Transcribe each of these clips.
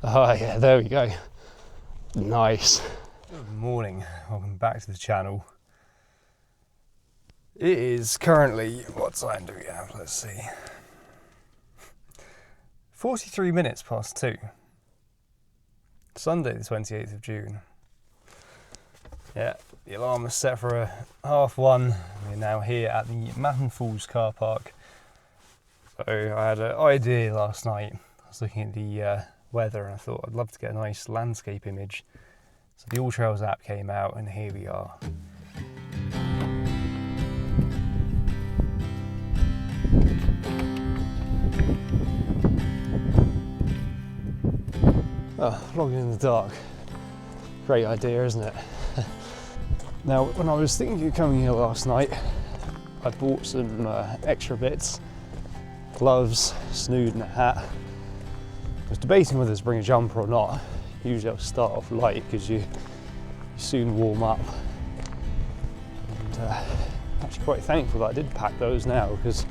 Oh yeah, there we go. Nice. Good morning, welcome back to the channel. It is currently, what time do we have? Let's see. 43 minutes past 2. Sunday the 28th of June. Yeah, the alarm was set for 1:30. We're now here at the Mahon Falls car park. So I had an idea last night. I was looking at the weather and I thought I'd love to get a nice landscape image. So the All Trails app came out and here we are. Oh, vlogging in the dark. Great idea, isn't it? Now, when I was thinking of coming here last night, I bought some extra bits. Gloves, snood and a hat. I was debating whether to bring a jumper or not. Usually I'll start off light because you soon warm up. And I'm actually quite thankful that I did pack those now because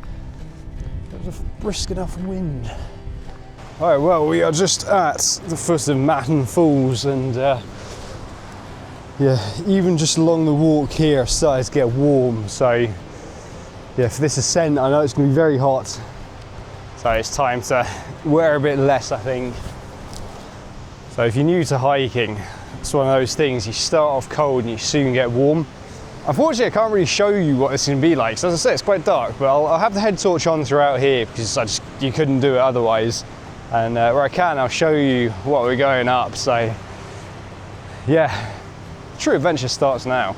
there was a brisk enough wind. Alright, well, we are just at the foot of Mahon Falls and yeah, even just along the walk here I've started to get warm, so yeah, for this ascent I know it's going to be very hot, so it's time to wear a bit less, I think. So if you're new to hiking, it's one of those things, you start off cold and you soon get warm. Unfortunately I can't really show you what it's going to be like, so as I said it's quite dark, but I'll have the head torch on throughout here because you couldn't do it otherwise. And where I can, I'll show you what we're going up. So yeah, true adventure starts now.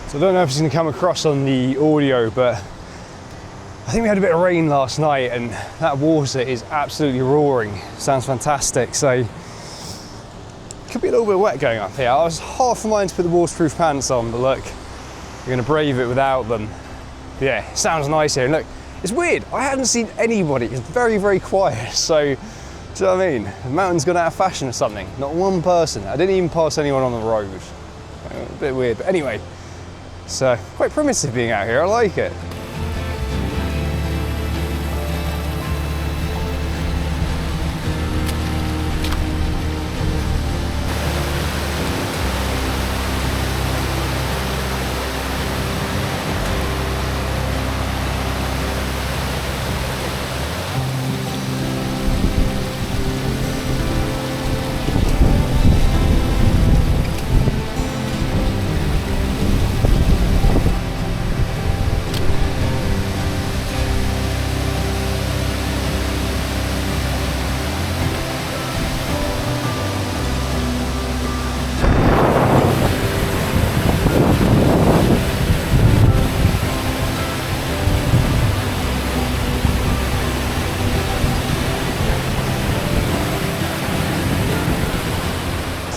So I don't know if it's going to come across on the audio, but I think we had a bit of rain last night and that water is absolutely roaring. Sounds fantastic. So it could be a little bit wet going up here. I was half a mind to put the waterproof pants on, but look, we're going to brave it without them. Yeah, sounds nice here. And look, it's weird. I hadn't seen anybody. It's very, very quiet. So do you know what I mean? The mountain's gone out of fashion or something. Not one person. I didn't even pass anyone on the road. A bit weird, but anyway. It's quite primitive being out here. I like it.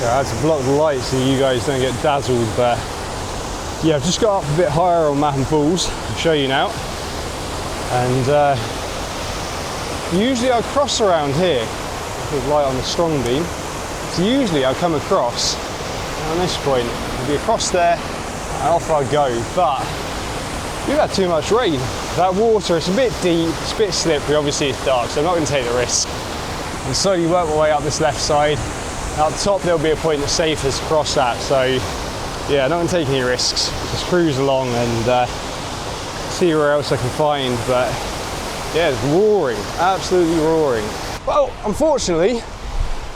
I had to block the lights so you guys don't get dazzled, but yeah, I've just got up a bit higher on Mahon Falls. I'll show you now. And usually I cross around here with light on the strong beam. So usually I come across, and at this point, I'll be across there and off I go. But we've had too much rain. That water, it's a bit deep, it's a bit slippery, obviously it's dark, so I'm not going to take the risk. And slowly work my way up this left side. At the top there'll be a point that's safest to cross that, so yeah, not going to take any risks. Just cruise along and see where else I can find, but yeah, it's roaring, absolutely roaring. Well, unfortunately,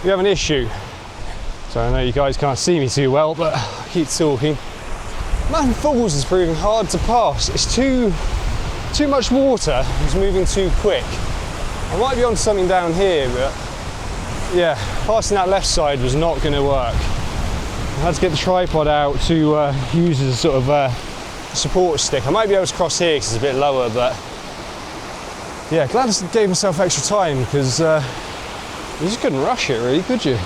we have an issue. So I know you guys can't see me too well, but I keep talking. Mahon Falls is proving hard to pass. It's too much water, it's moving too quick. I might be onto something down here, but yeah, passing that left side was not going to work. I had to get the tripod out to use as a sort of support stick. I might be able to cross here because it's a bit lower, but yeah, glad I gave myself extra time because you just couldn't rush it really, could you?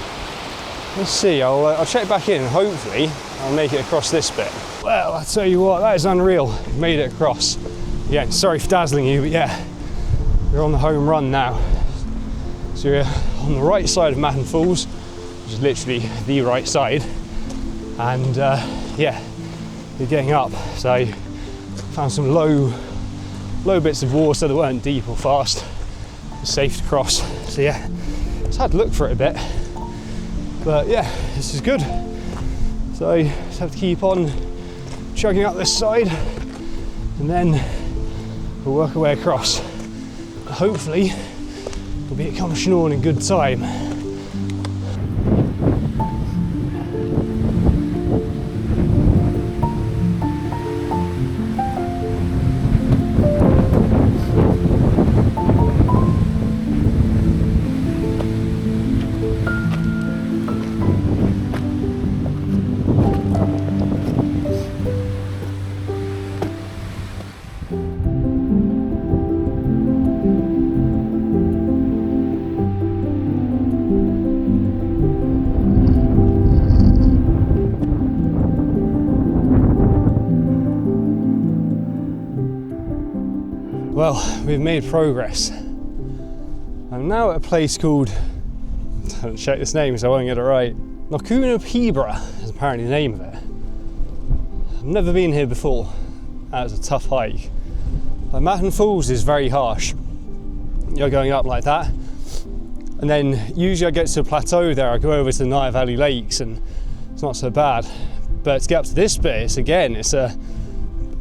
Let's see, I'll check back in and hopefully I'll make it across this bit. Well, I tell you what, that is unreal. Made it across. Yeah, sorry for dazzling you, but yeah, we're on the home run now. So we're on the right side of Mahon Falls, which is literally the right side, and yeah, we're getting up. So found some low bits of water that weren't deep or fast. It's safe to cross. So yeah, just had to look for it a bit. But yeah, this is good. So just have to keep on chugging up this side, and then we'll work our way across. Hopefully we'll be at Coumshingaun in good time. Well, we've made progress. I'm now at a place called, don't check this name so I won't get it right, Coumshingaun is apparently the name of it. I've never been here before. That was a tough hike. Like, Mahon Falls is very harsh. You're going up like that, and then usually I get to a plateau there, I go over to the Nile Valley Lakes and it's not so bad. But to get up to this bit, it's a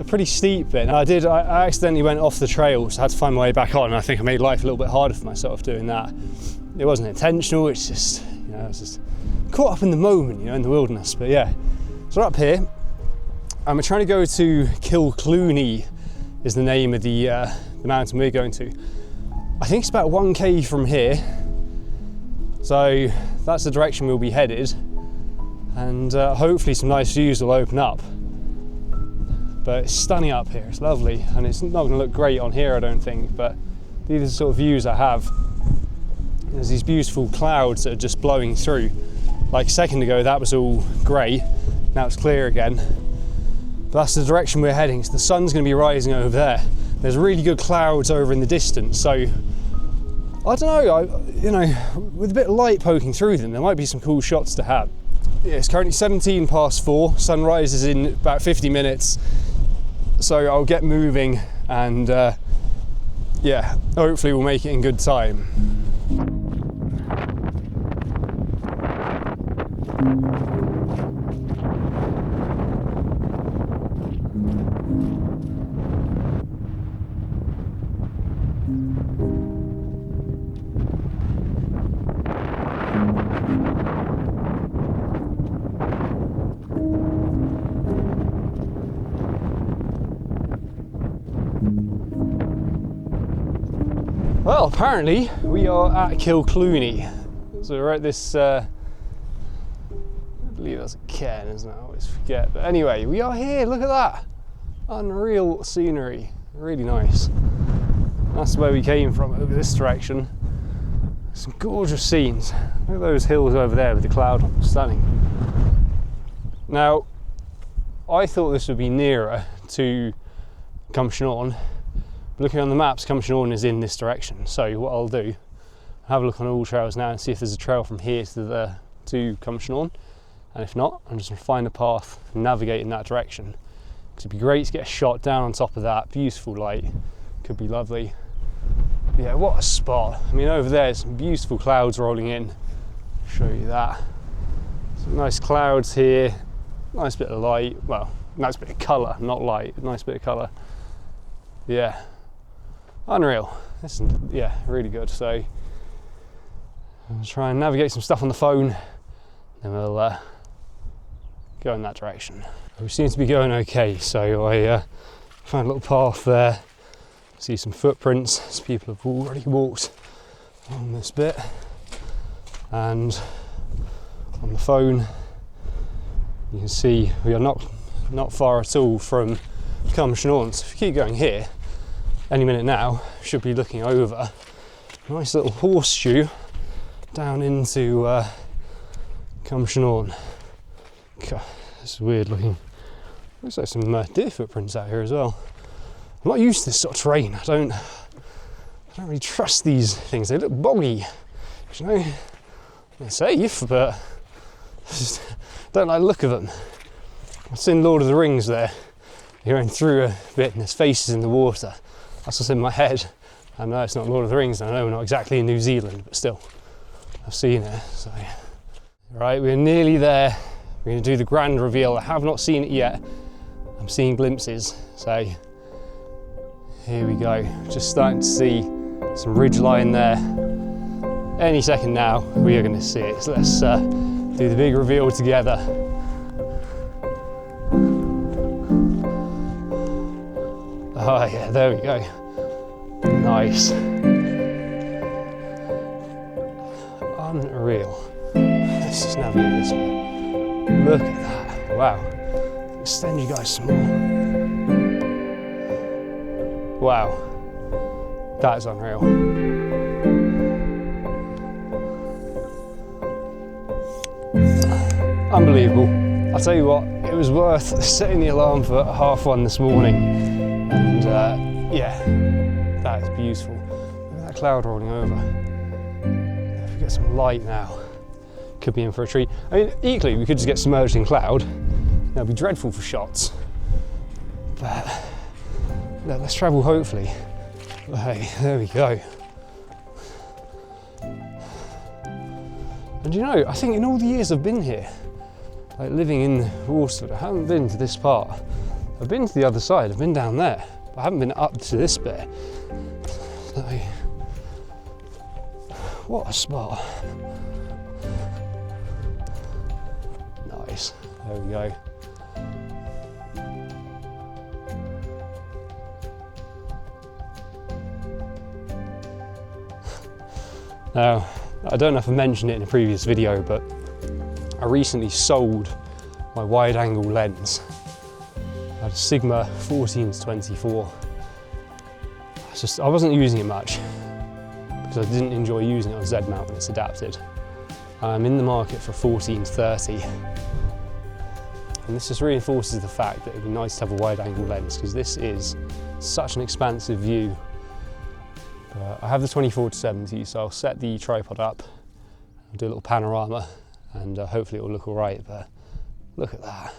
pretty steep bit. And I accidentally went off the trail, so I had to find my way back on, and I think I made life a little bit harder for myself doing that. It wasn't intentional, it's just, I was just caught up in the moment, in the wilderness. But yeah, so we're up here, and we're trying to go to Kilclooney is the name of the mountain we're going to. I think it's about 1k from here, so that's the direction we'll be headed, and hopefully some nice views will open up. But it's stunning up here, it's lovely, and it's not going to look great on here I don't think, but these are the sort of views I have. There's these beautiful clouds that are just blowing through. Like a second ago that was all grey, now it's clear again. But that's the direction we're heading, so the sun's going to be rising over there. There's really good clouds over in the distance, so I don't know, with a bit of light poking through them, there might be some cool shots to have. Yeah, it's currently 17 past 4, sun rises in about 50 minutes, so I'll get moving, and yeah, hopefully we'll make it in good time. Well, apparently we are at Kilclooney. So we're at this, I believe that's a cairn, isn't it? I always forget. But anyway, we are here, look at that. Unreal scenery, really nice. That's where we came from, over this direction. Some gorgeous scenes. Look at those hills over there with the cloud on, stunning. Now, I thought this would be nearer to Coumshingaun. Looking on the maps, Coumshingaun is in this direction. So what I'll do, have a look on all trails now and see if there's a trail from here to Coumshingaun. And if not, I'm just going to find a path and navigate in that direction. Because it'd be great to get a shot down on top of that. Beautiful light, could be lovely. But yeah, what a spot. I mean, over there, some beautiful clouds rolling in. I'll show you that. Some nice clouds here, nice bit of light. Well, nice bit of colour, not light, nice bit of colour. Yeah. Unreal. This is, yeah, really good. So I'll try and navigate some stuff on the phone, then we'll go in that direction. We seem to be going okay, so I found a little path there. See some footprints, as people have already walked on this bit, and on the phone you can see we are not far at all from Coumshingaun. So if you keep going here, any minute now, should be looking over a nice little horseshoe down into Coumshingaun. God, this is weird looking. Looks like some deer footprints out here as well. I'm not used to this sort of terrain. I don't really trust these things. They look boggy, they're safe, but I just don't like the look of them. I've seen Lord of the Rings there. You're going through a bit and there's faces in the water. That's what's in my head. I know it's not Lord of the Rings, I know we're not exactly in New Zealand, but still, I've seen it. So Right, we're nearly there. We're going to do the grand reveal. I have not seen it yet. I'm seeing glimpses, so here we go. Just starting to see some ridgeline there. Any second now, we are going to see it. So let's do the big reveal together. Oh yeah, there we go. Nice. Unreal. Let's just navigate this way. Look at that. Wow. Extend you guys some more. Wow. That is unreal. Unbelievable. I'll tell you what, it was worth setting the alarm for 1:30 this morning. And yeah, that is beautiful. Look at that cloud rolling over. If we get some light now, could be in for a treat. I mean, equally, we could just get submerged in cloud. That'd be dreadful for shots. But let's travel hopefully. Hey, there we go. And you know, I think in all the years I've been here, like living in Waterford, I haven't been to this part. I've been to the other side, I've been down there, but I haven't been up to this bit. Like, what a spot. Nice, there we go. Now, I don't know if I mentioned it in a previous video, but I recently sold my wide angle lens. I had a Sigma 14-24. I wasn't using it much because I didn't enjoy using it on Z mount when it's adapted. I'm in the market for 14-30. And this just reinforces the fact that it'd be nice to have a wide angle lens because this is such an expansive view. I have the 24-70, so I'll set the tripod up, I'll do a little panorama, and hopefully it will look all right, but look at that.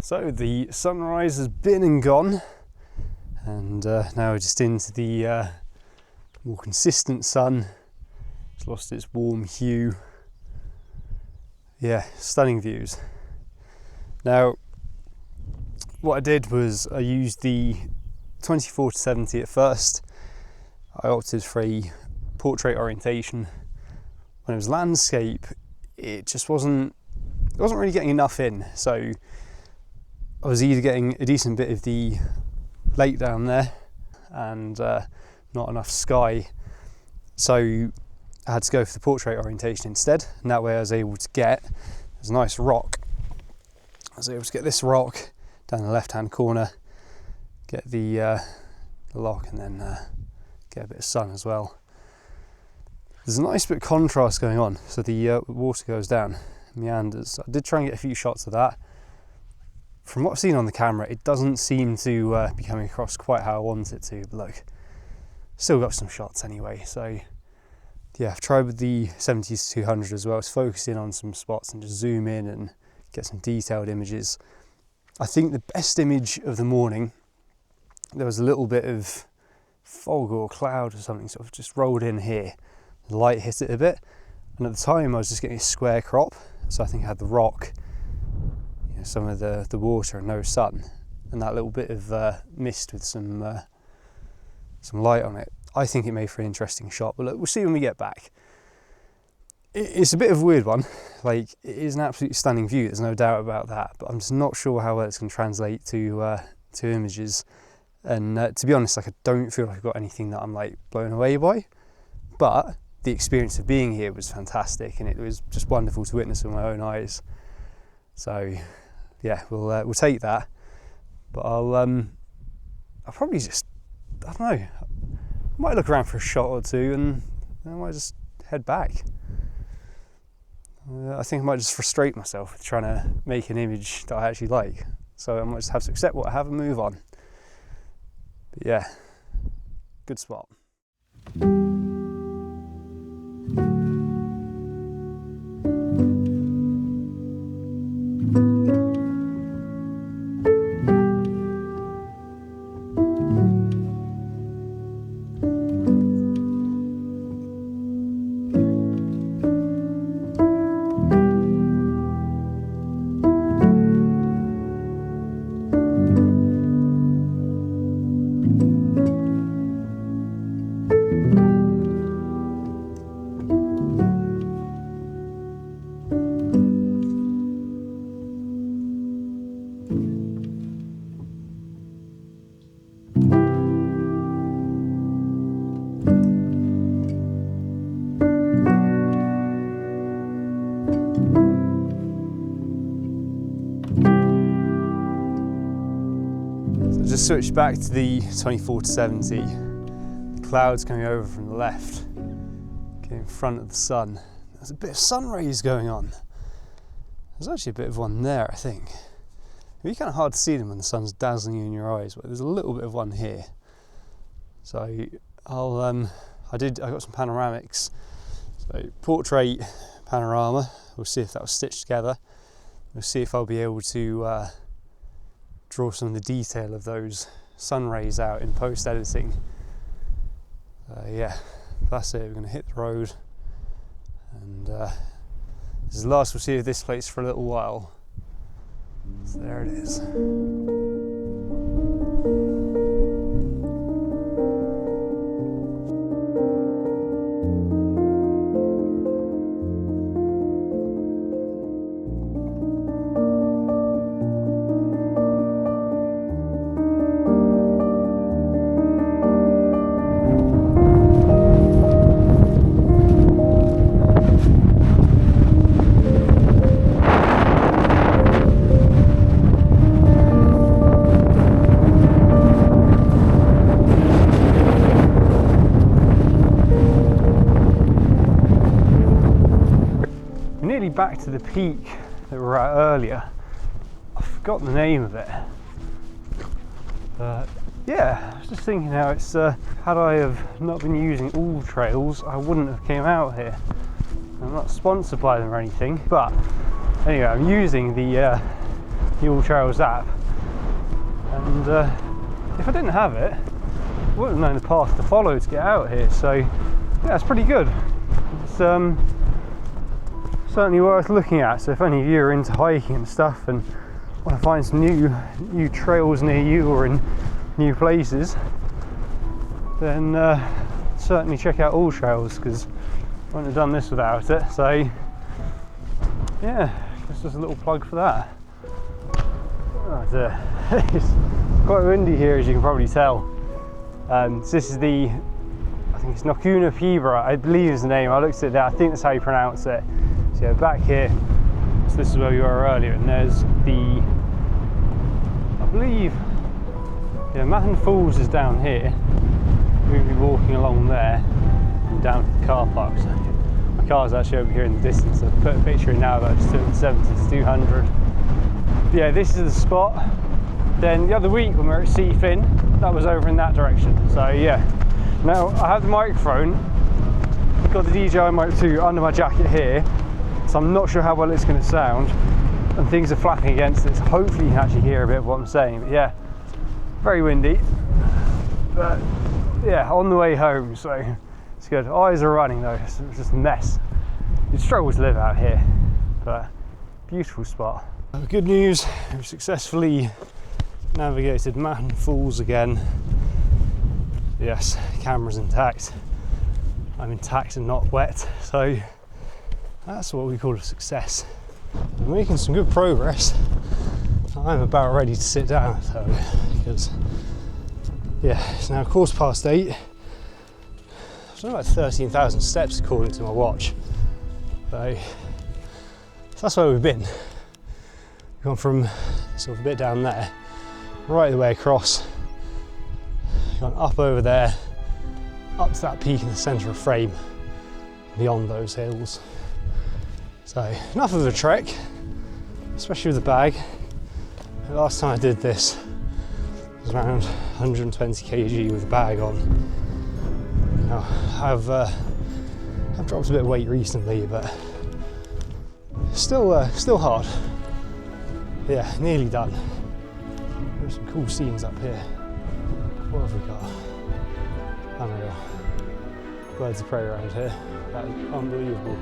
So the sunrise has been and gone, and now we're just into the more consistent sun. It's lost its warm hue. Yeah, stunning views. Now, what I did was I used the 24-70 at first. I opted for a portrait orientation. When it was landscape, it just wasn't really getting enough in. So I was either getting a decent bit of the lake down there and not enough sky, so I had to go for the portrait orientation instead, and that way I was able to get, there's a nice rock, I was able to get this rock down the left hand corner, get the lock, and then get a bit of sun as well. There's a nice bit of contrast going on, so the water goes down, meanders. I did try and get a few shots of that. From what I've seen on the camera, it doesn't seem to be coming across quite how I want it to, but look, still got some shots anyway. So yeah, I've tried with the 70-200 as well. It's focusing on some spots and just zoom in and get some detailed images. I think the best image of the morning, there was a little bit of fog or cloud or something sort of just rolled in here. The light hit it a bit, and at the time I was just getting a square crop, so I think I had the rock, some of the water and no sun, and that little bit of mist with some light on it. I think it made for an interesting shot, but look, we'll see when we get back. It's a bit of a weird one. Like, it is an absolutely stunning view, there's no doubt about that, but I'm just not sure how well it's going to translate to images. And to be honest, like, I don't feel like I've got anything that I'm like blown away by, but the experience of being here was fantastic, and it was just wonderful to witness with my own eyes. So yeah, we'll take that, but I'll probably just, I don't know, I might look around for a shot or two and then I might just head back. I think I might just frustrate myself with trying to make an image that I actually like. So I might just have to accept what I have and move on. But yeah, good spot. Just switch back to the 24-70. The clouds coming over from the left, getting in front of the sun. There's a bit of sun rays going on. There's actually a bit of one there, I think. It'd be kind of hard to see them when the sun's dazzling you in your eyes, but there's a little bit of one here. So I got some panoramics. So portrait panorama. We'll see if that was stitched together. We'll see if I'll be able to draw some of the detail of those sun rays out in post-editing. Yeah, that's it. We're going to hit the road, and this is the last we'll see of this place for a little while. So there it is. Back to the peak that we were at earlier. I've forgotten the name of it. Yeah, I was just thinking how it's, had I have not been using all trails, I wouldn't have came out here. I'm not sponsored by them or anything, but anyway, I'm using the All Trails app, and if I didn't have it, I wouldn't have known the path to follow to get out here. So yeah, it's pretty good. It's certainly worth looking at. So if any of you are into hiking and stuff and want to find some new trails near you or in new places, then certainly check out All Trails, because I wouldn't have done this without it. So yeah, just a little plug for that. It's quite windy here, as you can probably tell. So this is the, I think it's Nocuna Pibra, I believe is the name. I looked at that, I think that's how you pronounce it. So yeah, back here, so this is where we were earlier, and there's the, I believe, yeah, Mahon Falls is down here. We'll be walking along there and down to the car park. So my car's actually over here in the distance. I've put a picture in now that I just took 70 to 200. But yeah, this is the spot. Then the other week when we were at Seafin, that was over in that direction. So yeah, now I have the microphone. I've got the DJI Mic 2 under my jacket here. So I'm not sure how well it's going to sound, and things are flapping against it, so hopefully you can actually hear a bit of what I'm saying. But yeah, very windy, but yeah, on the way home, so it's good. Eyes are running though, it's just a mess. You'd struggle to live out here, but beautiful spot. Good news, we've successfully navigated Mahon Falls again. Yes, camera's intact. I'm intact and not wet, so that's what we call a success. We're making some good progress. I'm about ready to sit down though, because yeah, it's now 8:15. I've done about 13,000 steps according to my watch. So that's where we've been. We've gone from sort of a bit down there, right the way across, gone up over there, up to that peak in the centre of frame, beyond those hills. So enough of a trek, especially with the bag. The last time I did this was around 120 kg with the bag on. Now, I've dropped a bit of weight recently, but still hard. Yeah, nearly done. There's some cool scenes up here. What have we got? Unreal. Birds of prey around here. That is unbelievable.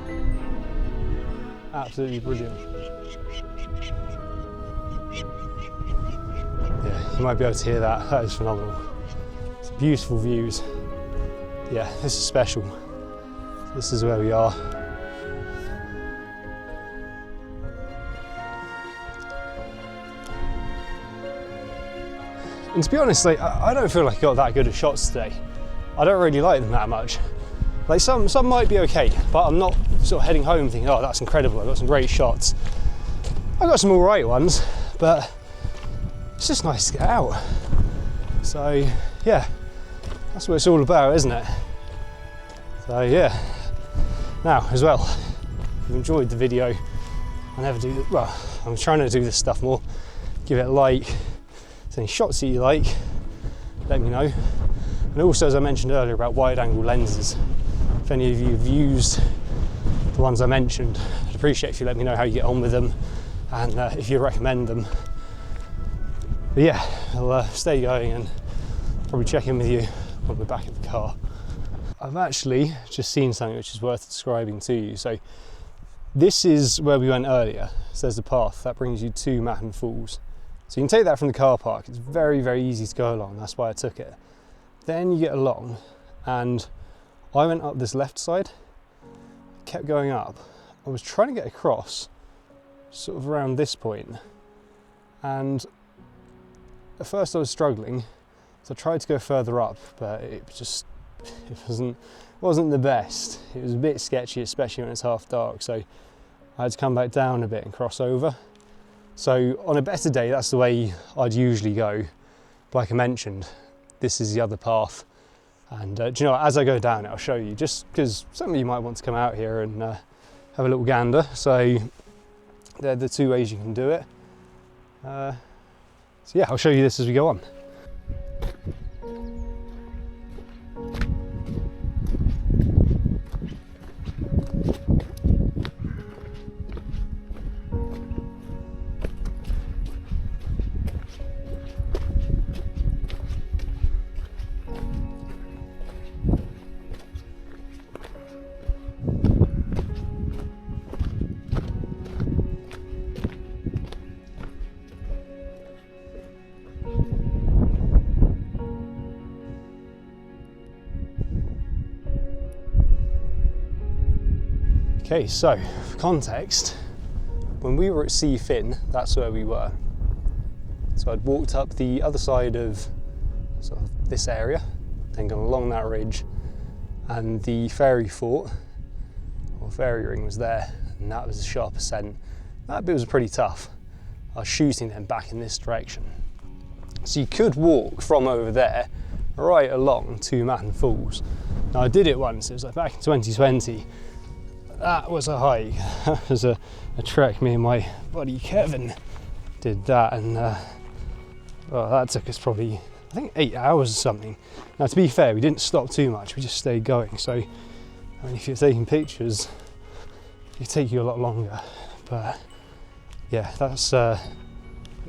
Absolutely brilliant. Yeah, you might be able to hear that. That is phenomenal. It's beautiful views. Yeah, this is special. This is where we are. And to be honest, like, I don't feel like I got that good at shots today. I don't really like them that much. Like some might be okay, but I'm not sort of heading home thinking, oh, that's incredible, I got some great shots. I got some all right ones, but it's just nice to get out. So yeah, that's what it's all about, isn't it? So yeah. Now, as well, if you've enjoyed the video, I'm trying to do this stuff more. Give it a like. If there's any shots that you like, let me know. And also, as I mentioned earlier about wide angle lenses, if any of you have used the ones I mentioned, I'd appreciate if you let me know how you get on with them and if you recommend them. But yeah, I'll stay going and probably check in with you when we're back at the car. I've actually just seen something which is worth describing to you. So this is where we went earlier. So there's a path that brings you to Mahon Falls. So you can take that from the car park. It's very, very easy to go along. That's why I took it. Then you get along, and I went up this left side, kept going up. I was trying to get across sort of around this point, and at first I was struggling, so I tried to go further up, but it wasn't the best. It was a bit sketchy, especially when it's half dark, so I had to come back down a bit and cross over. So on a better day, that's the way I'd usually go. But like I mentioned, this is the other path. And do you know what, as I go down it, I'll show you, just because some of you might want to come out here and have a little gander. So they're the two ways you can do it. So yeah, I'll show you this as we go on. Okay, so for context, when we were at Sea Fin, that's where we were. So I'd walked up the other side of sort of this area, then gone along that ridge, and the ferry fort, or ferry ring, was there, and that was a sharp ascent. That bit was pretty tough. I was shooting them back in this direction. So you could walk from over there right along to Mahon Falls. Now I did it once, it was like back in 2020. That was a hike. That was a trek. Me and my buddy Kevin did that, and well, that took us probably, I think, 8 hours or something. Now to be fair, we didn't stop too much, we just stayed going. So I mean, if you're taking pictures, it take you a lot longer. But yeah, that's the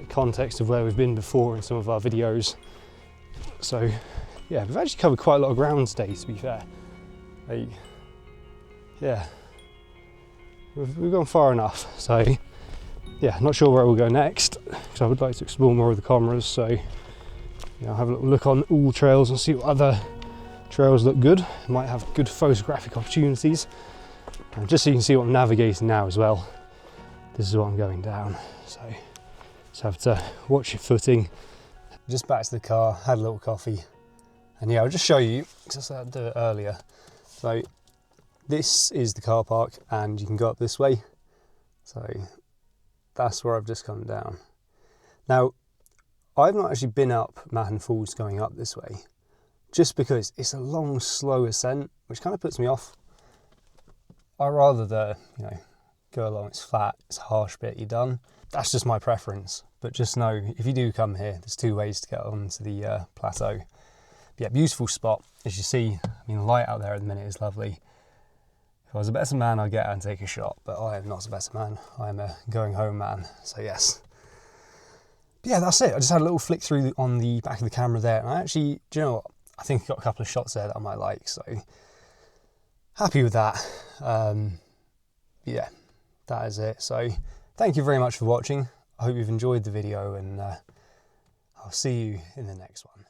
context of where we've been before in some of our videos. So yeah, we've actually covered quite a lot of ground today, to be fair. Like, yeah, we've gone far enough. So yeah, not sure where we'll go next, because I would like to explore more of the Comeragh. So yeah, I'll have a little look on all trails and see what other Trails look good, might have good photographic opportunities. And just so you can see what I'm navigating now as well, this is what I'm going down. So just have to watch your footing. Just back to the car, had a little coffee. And yeah, I'll just show you, because I said I'd do it earlier. So this is the car park and you can go up this way. So that's where I've just come down. Now, I've not actually been up Mahon Falls going up this way, just because it's a long, slow ascent, which kind of puts me off. I'd rather go along, it's flat, it's a harsh bit, you're done. That's just my preference. But just know, if you do come here, there's 2 ways to get onto the plateau. But yeah, beautiful spot. As you see, I mean, the light out there at the minute is lovely. If I was a better man, I'd get out and take a shot, but I am not a better man. I am a going home man, so yes. But yeah, that's it. I just had a little flick through on the back of the camera there, and I actually, do you know what? I think I got a couple of shots there that I might like, so happy with that. Yeah, that is it. So thank you very much for watching. I hope you've enjoyed the video, and I'll see you in the next one.